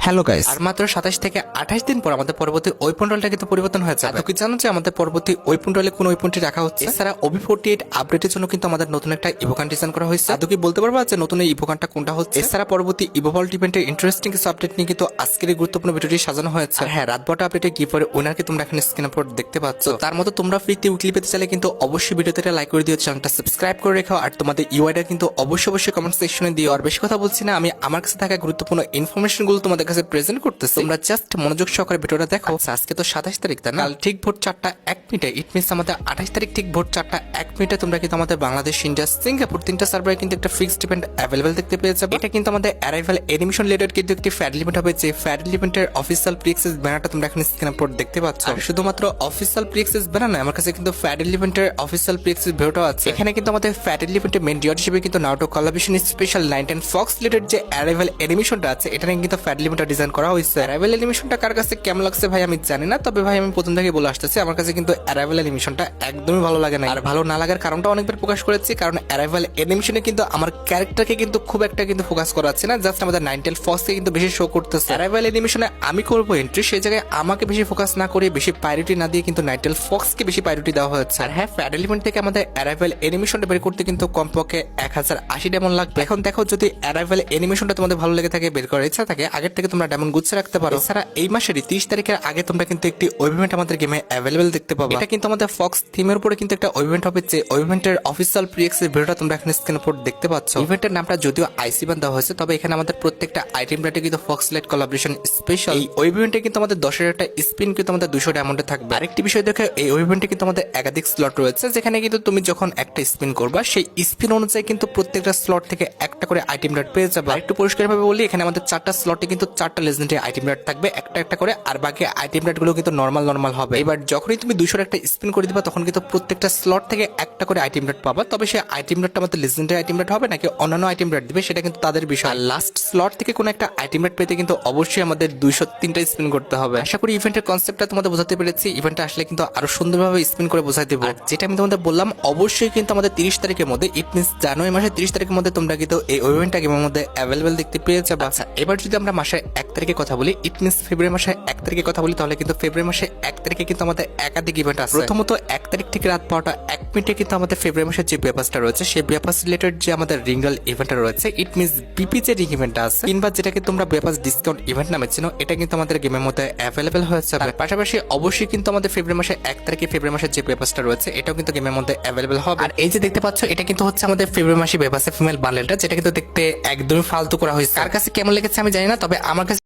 Hello guys, আর মাত্র 27 থেকে 28 দিন পর আমাদের পরবর্তী ওয়েপন রোলটা কিন্তু পরিবর্তন হয়ে যাবে। তো কি জানো যে আমাদের পরবর্তী ওয়েপন রোলে কোন ওয়েপনটি রাখা হচ্ছে? এছাড়া OB48 আপডেটের জন্য কিন্তু আমাদের নতুন একটা ইভোকান ডিজাইন করা হয়েছে। আদৌ কি বলতে পারবা যে নতুন এই ইভোকানটা কোনটা হচ্ছে? এছাড়া পরবর্তী ইভোভল্ট ইভেন্টের ইন্টারেস্টিং কিছু আপডেট নিয়ে কিন্তু আজকের এই গুরুত্বপূর্ণ ভিডিওটি সাজানো হয়েছে। আর হ্যাঁ, রাত 12টা আপডেটে গিভওয়ে উইনারকে তোমরা এখানে স্ক্রিন উপর দেখতে পাচ্ছ। তার মতো তোমরা ফ্রিতে উইকলি পেতে চাইলে কিন্তু অবশ্যই ভিডিওতে একটা লাইক করে দিও, চ্যানেলটা সাবস্ক্রাইব করে রেখো, আর তোমাদের ইউআইটা কিন্তু অবশ্যই কমেন্ট সেকশনে দিও। আর বেশি কথা বলছি না, আমি আমার কাছে থাকা গুরুত্বপূর্ণ ইনফরমেশন গুলো তোমাদের কাছে প্রেজেন্ট করতেছি। তোমরা জাস্ট মনোযোগ সহকারে ভিডিওটা দেখো। আজকে তো 27 তারিখ, তাই না? কাল ঠিক ভোর 4টা 1 মিনিটে, ইট মিনস আমাদের 28 তারিখ ঠিক ভোর 4টা 1 মিনিটে তোমরা কিন্তু আমাদের বাংলাদেশ, ইন্ডিয়া, সিঙ্গাপুর তিনটা সার্ভারে কিন্তু একটা ফিক্সড ইভেন্ট অ্যাভেলেবল দেখতে পেয়ে যাবে। এটা কিন্তু আমাদের অ্যারাইভাল অ্যানিমেশন রিলেটেড কিন্তু একটি ফ্যাড ইভেন্ট হবে, যে ফ্যাড ইভেন্টের অফিসিয়াল প্রি-অ্যাক্সেস ব্যানারটা তোমরা এখানে স্ক্রিন উপর দেখতে পাচ্ছ। আর শুধুমাত্র অফিসিয়াল প্রি-অ্যাক্সেস ব্যানার নয়, আমার কাছে কিন্তু ফ্যাড ইভেন্টের অফিসিয়াল প্রি-অ্যাক্সেস ভিডিওটাও আছে। এখানে কিন্তু আমাদের ফ্যাড ইভেন্টের মেইন ডিওর হিসেবে কিন্তু Naruto collaboration special 9 Fox related যে অ্যারাইভাল অ্যানিমেশনটা আছে, এটা নিয়ে কিন্তু ফ্যাড ইভেন্টটা ডিজাইন করা হয়েছে। অ্যারাইভাল অ্যানিমেশনটা কার কাছে কেমন লাগছে ভাই আমি জানি না, তবে ভাই আমি প্রথম থেকে বলে আসতেছি, আমার কাছে কিন্তু অ্যারাইভাল অ্যানিমেশনটা একদমই ভালো লাগে না। আর ভালো না লাগার কারণটা অনেকবার প্রকাশ করেছি, কারণ অ্যারাইভাল অ্যানিমেশনে কিন্তু আমার ক্যারেক্টারকে কিন্তু খুব একটা কিন্তু ফোকাস করাচ্ছে না, জাস্ট আমাদের 9 ফক্সকে কিন্তু বেশি শো করতেছে। অ্যারাইভাল অ্যানিমেশনে আমি করবো এন্ট্রি, সেই জায়গায় আমাকে বেশি ফোকাস না করে, বেশি প্রায়োরিটি না দিয়ে কিন্তু 9 ফক্সকে বেশি প্রায়োরিটি দেওয়া হয়েছে। আর হ্যাঁ, ফ্যাড ইভেন্ট থেকে আমাদের অ্যারাইভাল অ্যানিমেশনটা বের করতে কিন্তু কমপক্ষে 1080 ডায়মন্ড লাগবে। এখন দেখো, যদি অ্যারাইভাল অ্যানিমেশনটা তোমাদের ভালো লেগে থাকে, বের করার ইচ্ছা থাকে, আগের থেকে তোমরা ডায়মন্ড গুছিয়ে রাখতে পারো। এছাড়া এই মাসের 30 তারিখের আগে তোমরা কিন্তু একটি ইভেন্ট আমাদের গেমে অ্যাভেলেবল দেখতে পাবে। এটা কিন্তু আমাদের ফক্স থিমের উপরে কিন্তু একটা ইভেন্ট হবে, যে ইভেন্টের অফিসিয়াল প্রি-অ্যাক্সেস ভিডিওটা তোমরা এখানে স্ক্রিন উপর দেখতে পাচ্ছ। ইভেন্টের নামটা যদিও আইসি বান দেওয়া হয়েছে, তবে এখানে আমাদের প্রত্যেকটা আইটেম রেটে কিন্তু ফক্স লাইট কোলাবোরেশন স্পেশাল। এই ইভেন্টে কিন্তু আমাদের 10-এর একটা স্পিন কিন্তু আমাদের 200 ডায়মন্ডে থাকবে। আরেকটি বিষয় দেখে, এই ইভেন্টে কিন্তু আমাদের একাধিক স্লট রয়েছে, যেখানে কিন্তু তুমি যখন একটা স্পিন করবা, সেই স্পিন অনুযায়ী কিন্তু প্রত্যেকটা স্লট থেকে একটা করে আইটেম রেট পেয়ে যাবে। একটু পরিষ্কারভাবে বলি, এখানে আমাদের 4টা স্লটে কিন্তু 4টা লেজেন্ডারি আইটেম রেট থাকবে, একটা করে, আর বাকি আইটেম রেট গুলো কিন্তু নর্মাল হবে। এবার যখনই তুমি 200 একটা স্পিন করে দিবা, তখন কিন্তু প্রত্যেকটা স্লট থেকে একটা করে আইটেম রেট পাবা। তবে সেই আইটেম রেটটা আমাদের লেজেন্ডারি আইটেম রেট হবে নাকি অন্যান্য আইটেম রেট দিবে, সেটা কিন্তু তাদের বিষয়। লাস্ট স্লট থেকে কোনো একটা আইটেম রেট পেতে কিন্তু অবশ্যই আমাদের 203টা স্পিন করতে হবে। আশা করি ইভেন্টের কনসেপ্টটা তোমাদের বোঝাতে পেরেছি। ইভেন্টটা আসলে কিন্তু আরো সুন্দরভাবে স্পিন করে বোঝাই দেবো। যেটা আমি তোমাদের বললাম, অবশ্যই কিন্তু আমাদের 30 তারিখের মধ্যে, ইট মিনস জানুয়ারি মাসের 30 তারিখের মধ্যে তোমরা কিন্তু এই ইভেন্টটা গেমের মধ্যে অ্যাভেলেবল দেখতে পেয়ে যাবে। আচ্ছা, এবার যদি আমরা মাসের 1 তারিখে কথা বলি, ইট মিনস ফেব্রুয়ারি মাসের 1 তারিখে কথা বলি, তাহলে কিন্তু ফেব্রুয়ারি মাসের 1 তারিখে কিন্তু আমাদের একাধিক ইভেন্ট আছে। প্রথমত 1 তারিখ থেকে রাত 12টা 1 মিনিটে কিন্তু আমাদের ফেব্রুয়ারি মাসের যে ব্যাপারটা রয়েছে, সেই ব্যাপার রিলেটেড যে আমাদের রিঙ্গল ইভেন্টটা রয়েছে, ইট মিনস বিপি যে রিং ইভেন্টটা আছে, কিংবা যেটাকে তোমরা ব্যাপার ডিসকাউন্ট ইভেন্ট নামে চিনো, এটা কিন্তু আমাদের গেমের মধ্যে অ্যাভেলেবল হয়েছে। আর পাশাপাশি অবশ্যই কিন্তু আমাদের ফেব্রুয়ারি মাসের 1 তারিখে ফেব্রুয়ারি মাসের যে ব্যাপারটা রয়েছে, এটাও কিন্তু গেমের মধ্যে অ্যাভেলেবল হবে। আর এই যে দেখতে পাচ্ছ, এটা কিন্তু হচ্ছে আমাদের ফেব্রুয়ারি মাসে ব্যাপার ফিমেল বান্ডেলটা, যেটা কিন্তু দেখতে একদমই ফালতু করা হয়েছে। কার কাছে কেমন লেগেছে আমি জানি না, তবে আমার কাছে